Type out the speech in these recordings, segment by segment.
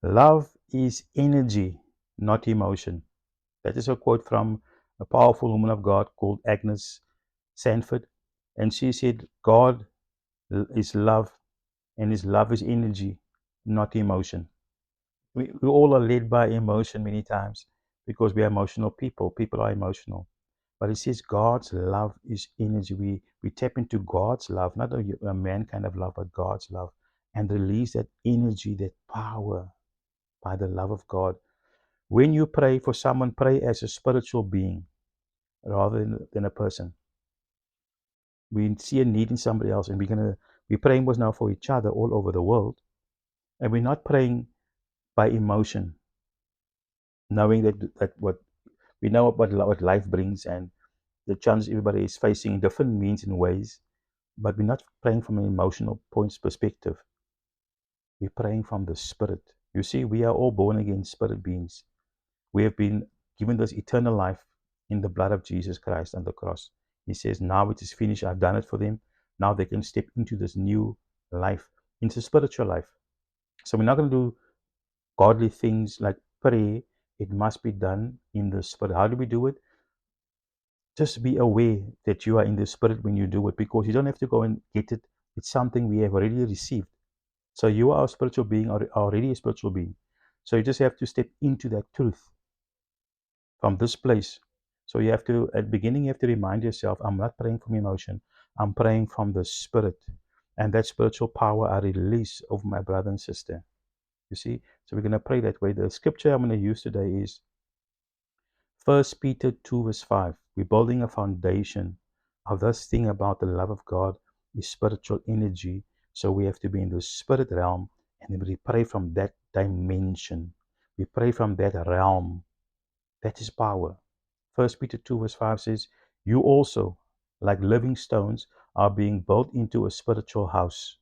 Love is energy, not emotion. That is a quote from a powerful woman of God called Agnes Sanford. And she said, God is love, and his love is energy, not emotion. We all are led by emotion many times because we are emotional people. People are emotional. But it says God's love is energy. We tap into God's love, not a man kind of love, but God's love, and release that energy, that power by the love of God. When you pray for someone, pray as a spiritual being rather than a person. We see a need in somebody else, and we're praying was now for each other all over the world, and we're not praying by emotion, knowing that what we know what life brings and the challenge everybody is facing in different means and ways, but we're not praying from an emotional points perspective. We're praying from the spirit. You see, we are all born again spirit beings. We have been given this eternal life in the blood of Jesus Christ on the cross. He says, now it is finished. I've done it for them. Now they can step into this new life, into spiritual life. So we're not going to do godly things like pray. It must be done in the spirit. How do we do it? Just be aware that you are in the spirit when you do it, because you don't have to go and get it. It's something we have already received. So you are a spiritual being, or already a spiritual being. So you just have to step into that truth from this place. So you have to, at the beginning, you have to remind yourself, I'm not praying from emotion. I'm praying from the spirit. And that spiritual power I release over my brother and sister. You see? So we're going to pray that way. The scripture I'm going to use today is 1 Peter 2 verse 5. We're building a foundation of this thing about the love of God is spiritual energy. So we have to be in the spirit realm, and then we pray from that dimension. We pray from that realm. That is power. 1 Peter 2 verse 5 says, you also, like living stones, are being built into a spiritual house.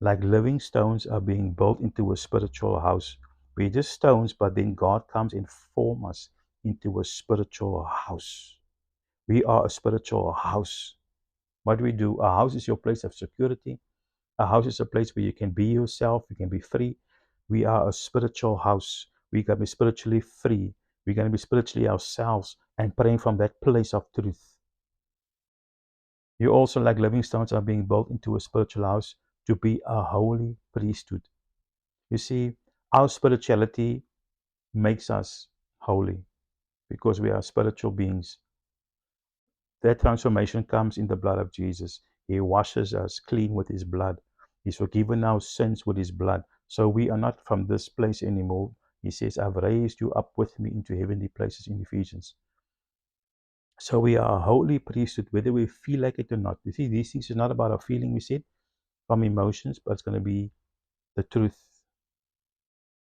Like living stones are being built into a spiritual house. We're just stones, but then God comes and forms us into a spiritual house. We are a spiritual house. What do we do? A house is your place of security. A house is a place where you can be yourself, you can be free. We are a spiritual house. We can be spiritually free. We're going to be spiritually ourselves and praying from that place of truth. You also, like living stones, are being built into a spiritual house to be a holy priesthood. You see, our spirituality makes us holy because we are spiritual beings. That transformation comes in the blood of Jesus. He washes us clean with his blood. He's forgiven our sins with his blood. So we are not from this place anymore. He says, I've raised you up with me into heavenly places in Ephesians. So we are a holy priesthood, whether we feel like it or not. You see, these things are not about our feeling, we said, from emotions, but it's going to be the truth.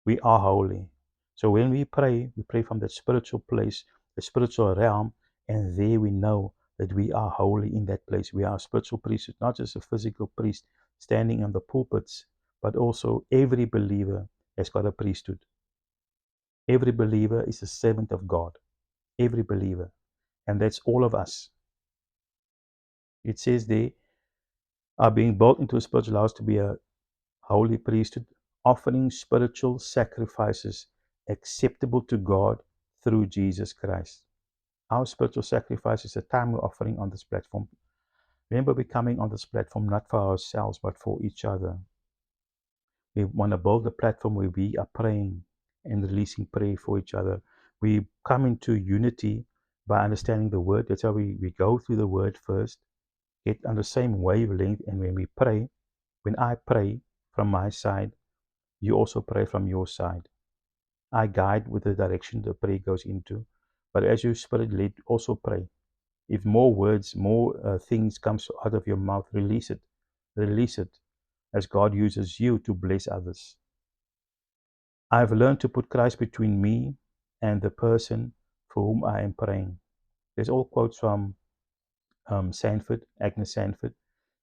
We are holy. So when we pray from that spiritual place, the spiritual realm, and there we know that we are holy in that place. We are a spiritual priesthood, not just a physical priest standing on the pulpits, but also every believer has got a priesthood. Every believer is a servant of God. Every believer. And that's all of us. It says they are being built into a spiritual house to be a holy priesthood, offering spiritual sacrifices acceptable to God through Jesus Christ. Our spiritual sacrifice is a time we're offering on this platform. Remember, we're coming on this platform not for ourselves, but for each other. We want to build a platform where we are praying and releasing prayer for each other. We come into unity by understanding the word. That's how we go through the word first, get on the same wavelength, and when we pray, when I pray from my side, you also pray from your side. I guide with the direction the prayer goes into, but as your spirit led, also pray. If more words, more things comes out of your mouth, release it. Release it as God uses you to bless others. I've learned to put Christ between me and the person for whom I am praying. There's all quotes from Sanford, Agnes Sanford.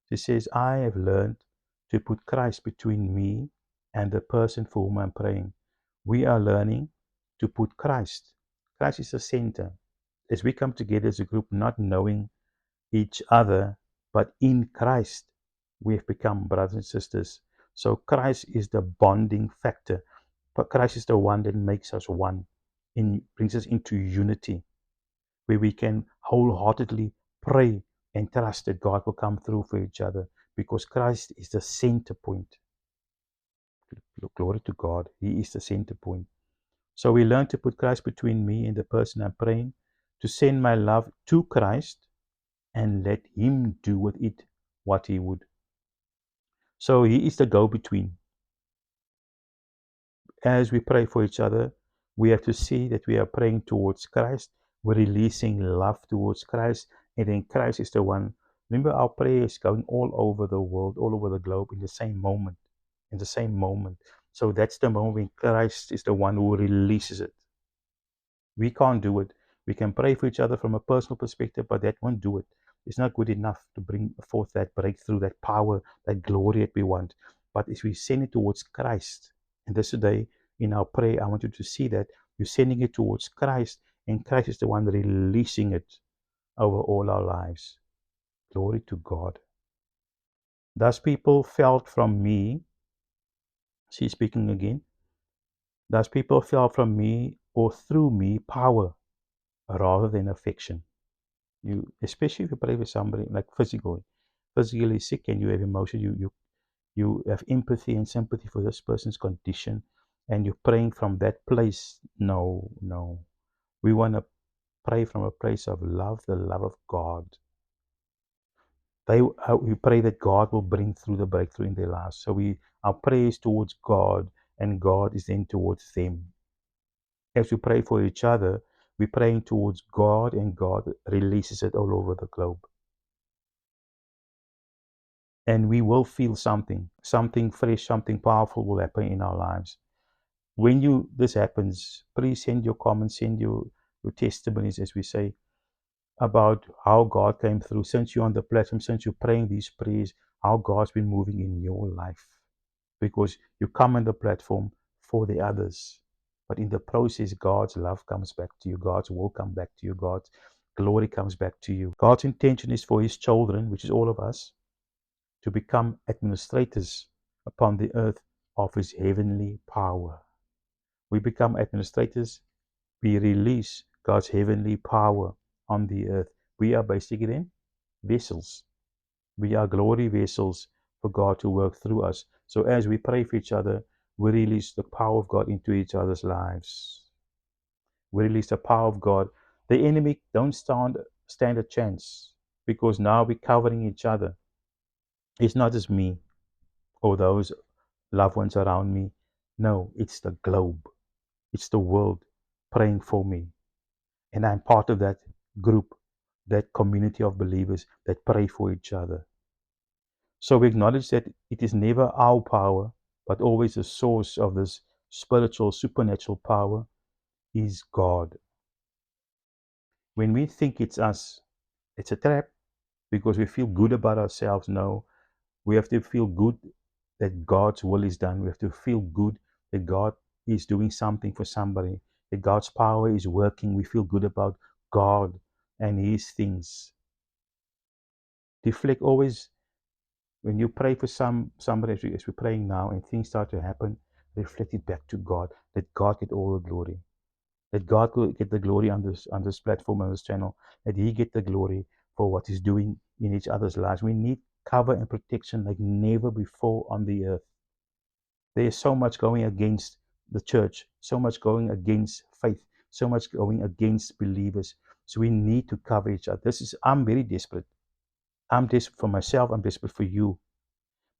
She says, I have learned to put Christ between me and the person for whom I'm praying. We are learning to put Christ. Christ is the center. As we come together as a group, not knowing each other, but in Christ, we have become brothers and sisters. So Christ is the bonding factor. But Christ is the one that makes us one, brings us into unity, where we can wholeheartedly pray and trust that God will come through for each other, because Christ is the center point. Glory to God. He is the center point. So we learn to put Christ between me and the person I'm praying, to send my love to Christ and let Him do with it what He would. So He is the go-between. As we pray for each other, we have to see that we are praying towards Christ. We're releasing love towards Christ, and then Christ is the one. Remember, our prayer is going all over the world, all over the globe in the same moment. In the same moment. So that's the moment when Christ is the one who releases it. We can't do it. We can pray for each other from a personal perspective, but that won't do it. It's not good enough to bring forth that breakthrough, that power, that glory that we want. But if we send it towards Christ, and this today in our prayer, I want you to see that you're sending it towards Christ, and Christ is the one releasing it over all our lives. Glory to God. Thus people felt from me, she's speaking again, thus people felt from me or through me power rather than affection. You, especially if you pray with somebody like physically sick, and you have emotion, you have empathy and sympathy for this person's condition, and you're praying from that place. No, we want to pray from a place of love, the love of God. We pray that God will bring through the breakthrough in their lives. So our prayer is towards God, and God is then towards them. As we pray for each other, we're praying towards God, and God releases it all over the globe. And we will feel something fresh, something powerful will happen in our lives. When this happens, please send your comments, send your testimonies, as we say, about how God came through. Since you're on the platform, since you're praying these prayers, how God's been moving in your life. Because you come on the platform for the others. But in the process, God's love comes back to you. God's will come back to you. God's glory comes back to you. God's intention is for His children, which is all of us, to become administrators upon the earth of His heavenly power. We become administrators. We release God's heavenly power on the earth. We are basically then vessels. We are glory vessels for God to work through us. So as we pray for each other, we release the power of God into each other's lives. We release the power of God. The enemy don't stand a chance, because now we're covering each other. It's not just me or those loved ones around me. No, it's the globe. It's the world praying for me. And I'm part of that group, that community of believers that pray for each other. So we acknowledge that it is never our power, but always the source of this spiritual, supernatural power is God. When we think it's us, it's a trap, because we feel good about ourselves. No, we have to feel good that God's will is done. We have to feel good that God is doing something for somebody, that God's power is working. We feel good about God and His things. Deflect always, when you pray for somebody, as we're praying now, and things start to happen, reflect it back to God. Let God get all the glory. Let God get the glory on this platform, on this channel. Let He get the glory for what He's doing in each other's lives. We need cover and protection like never before on the earth. There is so much going against the church, so much going against faith, so much going against believers. So we need to cover each other. I'm very desperate. I'm desperate for myself. I'm desperate for you.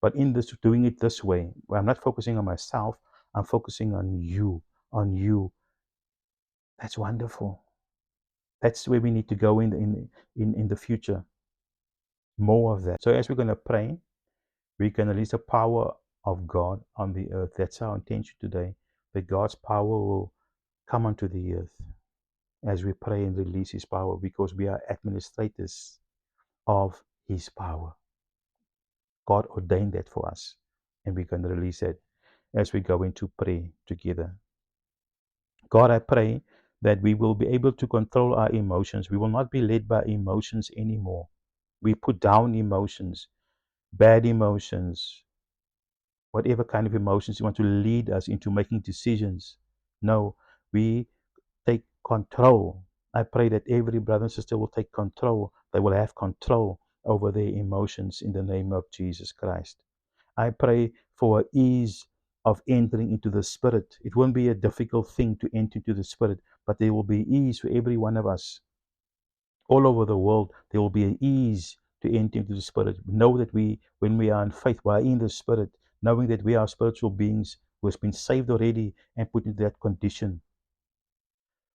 But in this, doing it this way, where I'm not focusing on myself, I'm focusing on you, on you. That's wonderful. That's where we need to go in the future. More of that. So as we're going to pray, we can release the power of God on the earth. That's our intention today, that God's power will come onto the earth as we pray and release His power, because we are administrators of His power. God ordained that for us, and we can release it as we go into pray together. God, I pray that we will be able to control our emotions. We will not be led by emotions anymore. We put down emotions, bad emotions, whatever kind of emotions you want to lead us into making decisions. No, we take control. I pray that every brother and sister will take control. They will have control over their emotions in the name of Jesus Christ. I pray for ease of entering into the Spirit. It won't be a difficult thing to enter into the Spirit, but there will be ease for every one of us. All over the world, there will be an ease to enter into the Spirit. Know that when we are in faith, we are in the Spirit, knowing that we are spiritual beings who has been saved already and put into that condition.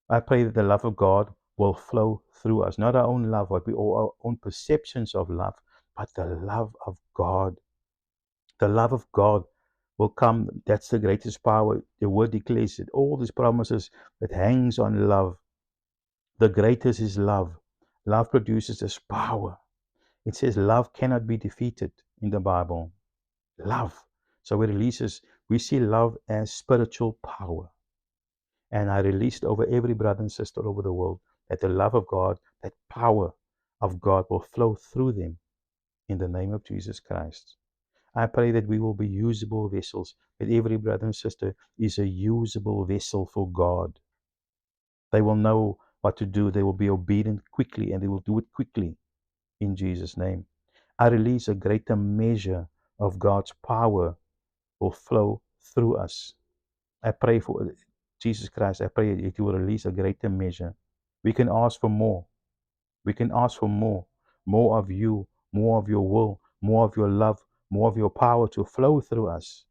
I pray that the love of God will flow through us, not our own love, but our own perceptions of love, but the love of God. The love of God will come. That's the greatest power. The word declares it. All these promises that hangs on love. The greatest is love. Love produces this power. It says love cannot be defeated in the Bible. Love. So it releases, we see love as spiritual power. And I released over every brother and sister all over the world that the love of God, that power of God will flow through them in the name of Jesus Christ. I pray that we will be usable vessels, that every brother and sister is a usable vessel for God. They will know what to do. They will be obedient quickly, and they will do it quickly in Jesus' name. I release a greater measure of God's power will flow through us. I pray for Jesus Christ. I pray that you will release a greater measure. We can ask for more. We can ask for more. More of you, more of your will, more of your love, more of your power to flow through us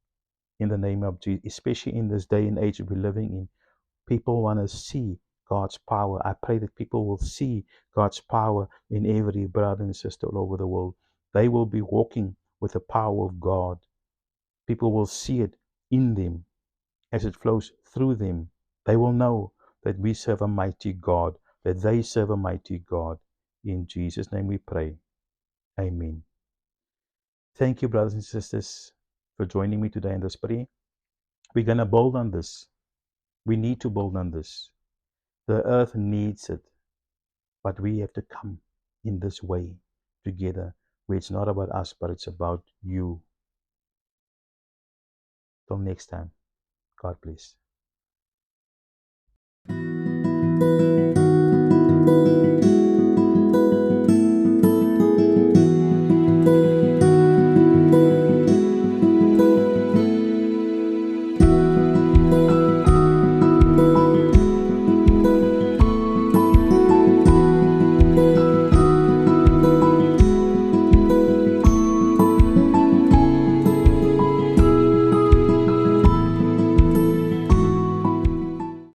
in the name of Jesus, especially in this day and age we're living in. People want to see God's power. I pray that people will see God's power in every brother and sister all over the world. They will be walking with the power of God. People will see it in them as it flows through them. They will know that we serve a mighty God, that they serve a mighty God. In Jesus' name we pray. Amen. Thank you, brothers and sisters, for joining me today in this prayer. We're going to build on this. We need to build on this. The earth needs it, but we have to come in this way together, where it's not about us, but it's about you. Till next time, God bless.